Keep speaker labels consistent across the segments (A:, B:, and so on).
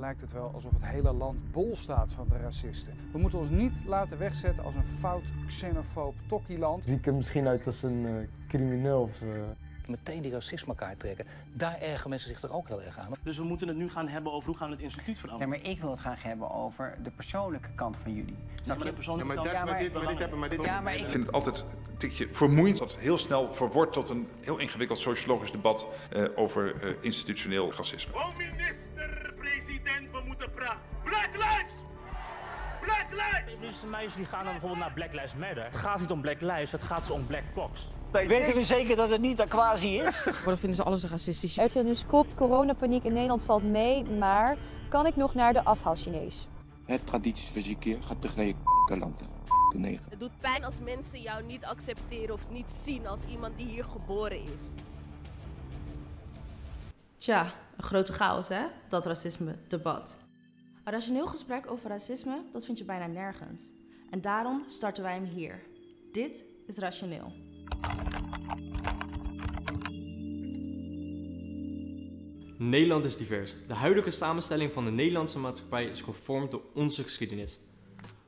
A: lijkt het wel alsof het hele land bol staat van de racisten. We moeten ons niet laten wegzetten als een fout, xenofoob tokkieland.
B: Zie ik er misschien uit als een crimineel of
C: meteen die racismekaart trekken, daar ergeren mensen zich toch ook heel erg aan.
D: Dus we moeten het nu gaan hebben over hoe gaan we het instituut veranderen.
E: Ja, maar ik wil het graag hebben over de persoonlijke kant van jullie.
D: Ja, maar de persoonlijke kant...
F: Ik vind het altijd een tikje vermoeiend dat het heel snel verwordt tot een heel ingewikkeld sociologisch debat over institutioneel racisme.
G: Oh, minister-president, we moeten praten. Black Lives! Black Lives!
D: Feministische meisjes die gaan dan bijvoorbeeld naar Black Lives Matter. Het gaat niet om Black Lives, het gaat om Black Cops.
H: Weten we zeker dat het niet Aquasi is?
I: Tegenwoordig vinden ze alles racistisch. RTL kopt coronapaniek in Nederland valt mee, maar kan ik nog naar de afhaal-Chinees?
J: Het traditiesverkeer gaat terug naar je land.
K: Het doet pijn als mensen jou niet accepteren of niet zien als iemand die hier geboren is.
L: Tja, een grote chaos hè, dat racisme-debat. Een rationeel gesprek over racisme, dat vind je bijna nergens. En daarom starten wij hem hier. Dit is Rationeel.
M: Nederland is divers. De huidige samenstelling van de Nederlandse maatschappij is gevormd door onze geschiedenis.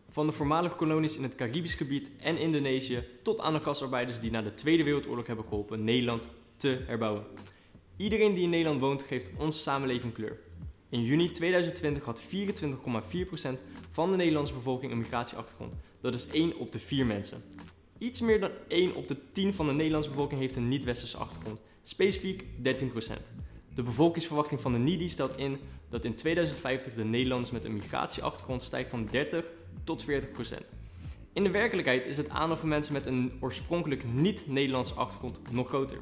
M: Van de voormalige kolonies in het Caribisch gebied en Indonesië tot aan de gastarbeiders die na de Tweede Wereldoorlog hebben geholpen Nederland te herbouwen. Iedereen die in Nederland woont geeft onze samenleving kleur. In juni 2020 had 24,4% van de Nederlandse bevolking een migratieachtergrond. Dat is 1 op de 4 mensen. Iets meer dan 1 op de 10 van de Nederlandse bevolking heeft een niet-westerse achtergrond. Specifiek 13%. De bevolkingsverwachting van de NIDI stelt in dat in 2050 de Nederlanders met een migratieachtergrond stijgt van 30 tot 40%. In de werkelijkheid is het aandeel van mensen met een oorspronkelijk niet-Nederlandse achtergrond nog groter.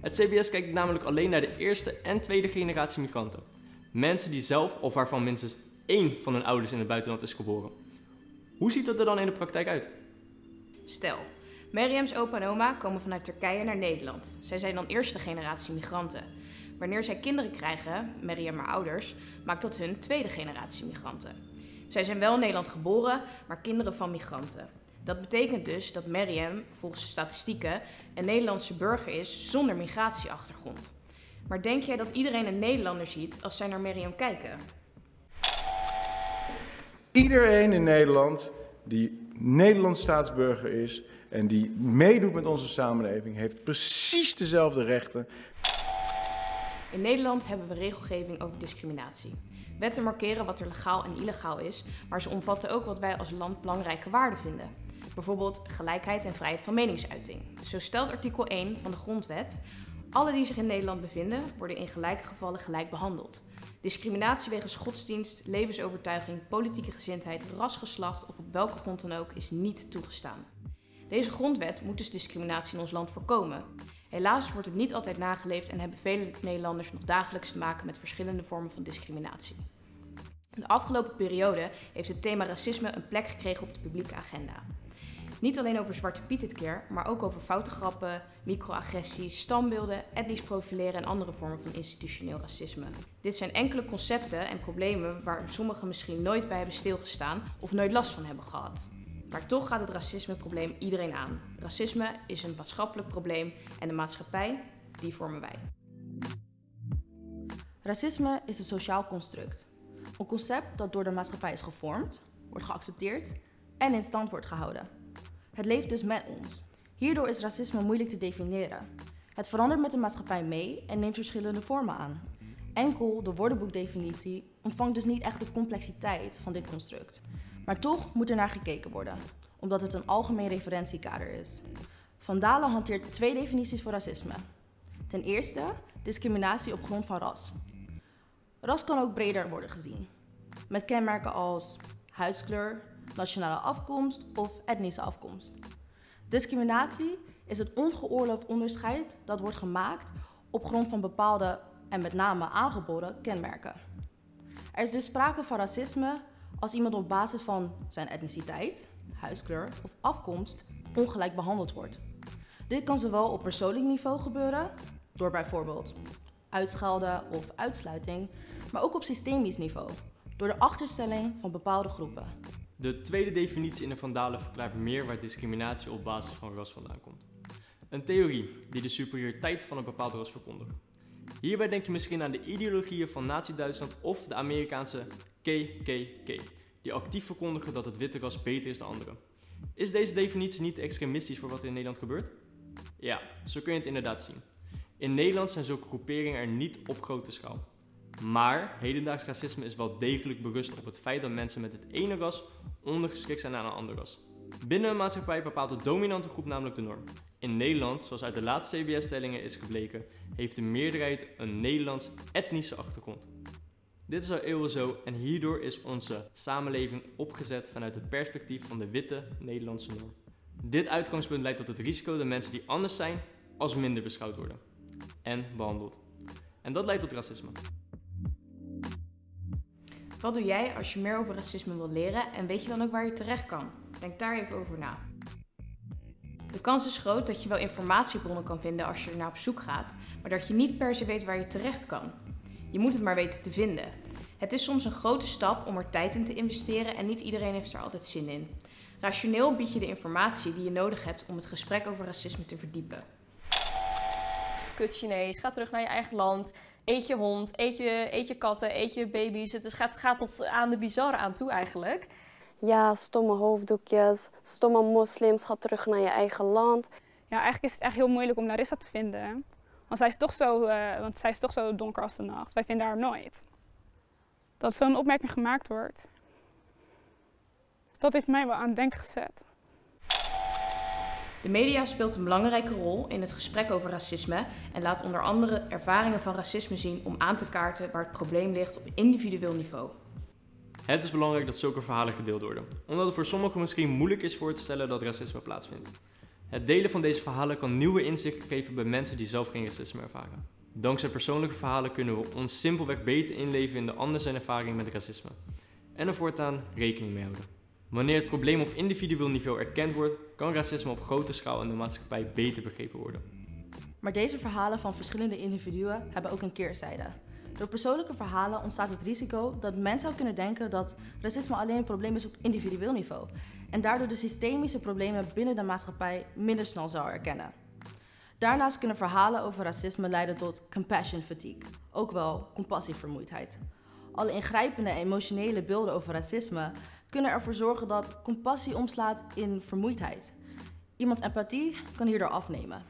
M: Het CBS kijkt namelijk alleen naar de eerste en tweede generatie migranten. Mensen die zelf of waarvan minstens 1 van hun ouders in het buitenland is geboren. Hoe ziet dat er dan in de praktijk uit?
L: Stel, Mariam's opa en oma komen vanuit Turkije naar Nederland. Zij zijn dan eerste generatie migranten. Wanneer zij kinderen krijgen, Mariam haar ouders, maakt dat hun tweede generatie migranten. Zij zijn wel in Nederland geboren, maar kinderen van migranten. Dat betekent dus dat Mariam, volgens de statistieken, een Nederlandse burger is zonder migratieachtergrond. Maar denk jij dat iedereen een Nederlander ziet als zij naar Mariam kijken?
B: Iedereen in Nederland die Nederlands staatsburger is en die meedoet met onze samenleving, heeft precies dezelfde rechten.
L: In Nederland hebben we regelgeving over discriminatie. Wetten markeren wat er legaal en illegaal is, maar ze omvatten ook wat wij als land belangrijke waarden vinden. Bijvoorbeeld gelijkheid en vrijheid van meningsuiting. Zo stelt artikel 1 van de Grondwet: alle die zich in Nederland bevinden, worden in gelijke gevallen gelijk behandeld. Discriminatie wegens godsdienst, levensovertuiging, politieke gezindheid, ras, geslacht of op welke grond dan ook is niet toegestaan. Deze grondwet moet dus discriminatie in ons land voorkomen. Helaas wordt het niet altijd nageleefd en hebben vele Nederlanders nog dagelijks te maken met verschillende vormen van discriminatie. De afgelopen periode heeft het thema racisme een plek gekregen op de publieke agenda. Niet alleen over Zwarte Piet dit keer, maar ook over foute grappen, microagressies, standbeelden, etnisch profileren en andere vormen van institutioneel racisme. Dit zijn enkele concepten en problemen waar sommigen misschien nooit bij hebben stilgestaan of nooit last van hebben gehad. Maar toch gaat het racismeprobleem iedereen aan. Racisme is een maatschappelijk probleem en de maatschappij, die vormen wij. Racisme is een sociaal construct. Een concept dat door de maatschappij is gevormd, wordt geaccepteerd en in stand wordt gehouden. Het leeft dus met ons. Hierdoor is racisme moeilijk te definiëren. Het verandert met de maatschappij mee en neemt verschillende vormen aan. Enkel de woordenboekdefinitie ontvangt dus niet echt de complexiteit van dit construct. Maar toch moet er naar gekeken worden, omdat het een algemeen referentiekader is. Van Dalen hanteert 2 definities voor racisme. Ten eerste, discriminatie op grond van ras. Ras kan ook breder worden gezien, met kenmerken als huidskleur, nationale afkomst of etnische afkomst. Discriminatie is het ongeoorloofd onderscheid dat wordt gemaakt op grond van bepaalde en met name aangeboren kenmerken. Er is dus sprake van racisme als iemand op basis van zijn etniciteit, huidskleur of afkomst ongelijk behandeld wordt. Dit kan zowel op persoonlijk niveau gebeuren, door bijvoorbeeld uitschelden of uitsluiting, maar ook op systemisch niveau, door de achterstelling van bepaalde groepen.
M: De tweede definitie in de Van Dalen verklaart meer waar discriminatie op basis van ras vandaan komt. Een theorie die de superioriteit van een bepaald ras verkondigt. Hierbij denk je misschien aan de ideologieën van Nazi-Duitsland of de Amerikaanse KKK, die actief verkondigen dat het witte ras beter is dan anderen. Is deze definitie niet te extremistisch voor wat er in Nederland gebeurt? Ja, zo kun je het inderdaad zien. In Nederland zijn zulke groeperingen er niet op grote schaal. Maar hedendaags racisme is wel degelijk berust op het feit dat mensen met het ene ras ondergeschikt zijn aan een ander ras. Binnen een maatschappij bepaalt de dominante groep namelijk de norm. In Nederland, zoals uit de laatste CBS-tellingen is gebleken, heeft de meerderheid een Nederlands etnische achtergrond. Dit is al eeuwen zo en hierdoor is onze samenleving opgezet vanuit het perspectief van de witte Nederlandse norm. Dit uitgangspunt leidt tot het risico dat mensen die anders zijn als minder beschouwd worden en behandeld. En dat leidt tot racisme.
L: Wat doe jij als je meer over racisme wilt leren en weet je dan ook waar je terecht kan? Denk daar even over na. De kans is groot dat je wel informatiebronnen kan vinden als je er naar op zoek gaat, maar dat je niet per se weet waar je terecht kan. Je moet het maar weten te vinden. Het is soms een grote stap om er tijd in te investeren en niet iedereen heeft er altijd zin in. Rationeel bied je de informatie die je nodig hebt om het gesprek over racisme te verdiepen.
N: Kut Chinees, ga terug naar je eigen land, eet je hond, eet je katten, eet je baby's. Het gaat tot aan de bizarre aan toe eigenlijk.
O: Ja, stomme hoofddoekjes, stomme moslims, ga terug naar je eigen land.
P: Ja, eigenlijk is het echt heel moeilijk om Larissa te vinden. Want zij is toch zo donker als de nacht. Wij vinden haar nooit. Dat zo'n opmerking gemaakt wordt. Dat heeft mij wel aan het denken gezet.
L: De media speelt een belangrijke rol in het gesprek over racisme en laat onder andere ervaringen van racisme zien om aan te kaarten waar het probleem ligt op individueel niveau.
M: Het is belangrijk dat zulke verhalen gedeeld worden, omdat het voor sommigen misschien moeilijk is voor te stellen dat racisme plaatsvindt. Het delen van deze verhalen kan nieuwe inzichten geven bij mensen die zelf geen racisme ervaren. Dankzij persoonlijke verhalen kunnen we ons simpelweg beter inleven in de ander zijn ervaring met racisme en er voortaan rekening mee houden. Wanneer het probleem op individueel niveau erkend wordt, kan racisme op grote schaal in de maatschappij beter begrepen worden.
L: Maar deze verhalen van verschillende individuen hebben ook een keerzijde. Door persoonlijke verhalen ontstaat het risico dat men zou kunnen denken dat racisme alleen een probleem is op individueel niveau en daardoor de systemische problemen binnen de maatschappij minder snel zou erkennen. Daarnaast kunnen verhalen over racisme leiden tot compassion fatigue, ook wel compassievermoeidheid. Alle ingrijpende en emotionele beelden over racisme kunnen ervoor zorgen dat compassie omslaat in vermoeidheid. Iemands empathie kan hierdoor afnemen.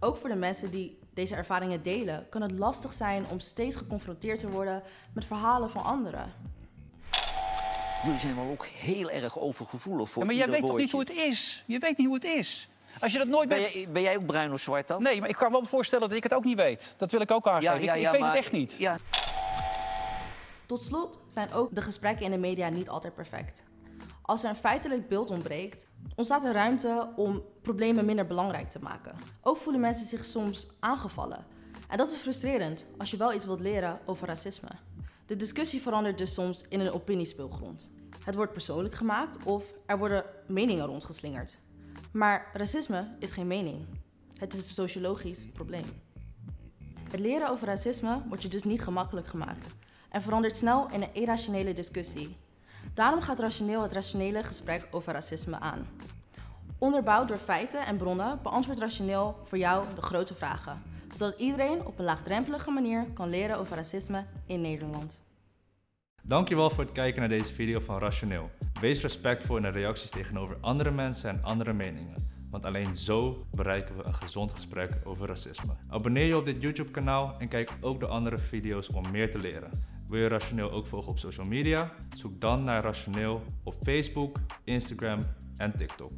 L: Ook voor de mensen die deze ervaringen delen, kan het lastig zijn om steeds geconfronteerd te worden met verhalen van anderen.
H: Jullie zijn wel ook heel erg overgevoelig voor
Q: maar jij weet toch niet hoe het is? Je weet niet hoe het is. Als je dat nooit
H: ben jij ook bruin of zwart dan?
Q: Nee, maar ik kan me wel voorstellen dat ik het ook niet weet. Dat wil ik ook aangeven. Ik weet het echt niet.
H: Ja.
L: Tot slot zijn ook de gesprekken in de media niet altijd perfect. Als er een feitelijk beeld ontbreekt, ontstaat er ruimte om problemen minder belangrijk te maken. Ook voelen mensen zich soms aangevallen. En dat is frustrerend als je wel iets wilt leren over racisme. De discussie verandert dus soms in een opiniespeelgrond. Het wordt persoonlijk gemaakt of er worden meningen rondgeslingerd. Maar racisme is geen mening. Het is een sociologisch probleem. Het leren over racisme wordt je dus niet gemakkelijk gemaakt en verandert snel in een irrationele discussie. Daarom gaat Rationeel het rationele gesprek over racisme aan. Onderbouwd door feiten en bronnen beantwoordt Rationeel voor jou de grote vragen, zodat iedereen op een laagdrempelige manier kan leren over racisme in Nederland.
R: Dankjewel voor het kijken naar deze video van Rationeel. Wees respectvol in de reacties tegenover andere mensen en andere meningen, want alleen zo bereiken we een gezond gesprek over racisme. Abonneer je op dit YouTube kanaal en kijk ook de andere video's om meer te leren. Wil je Rationeel ook volgen op social media? Zoek dan naar Rationeel op Facebook, Instagram en TikTok.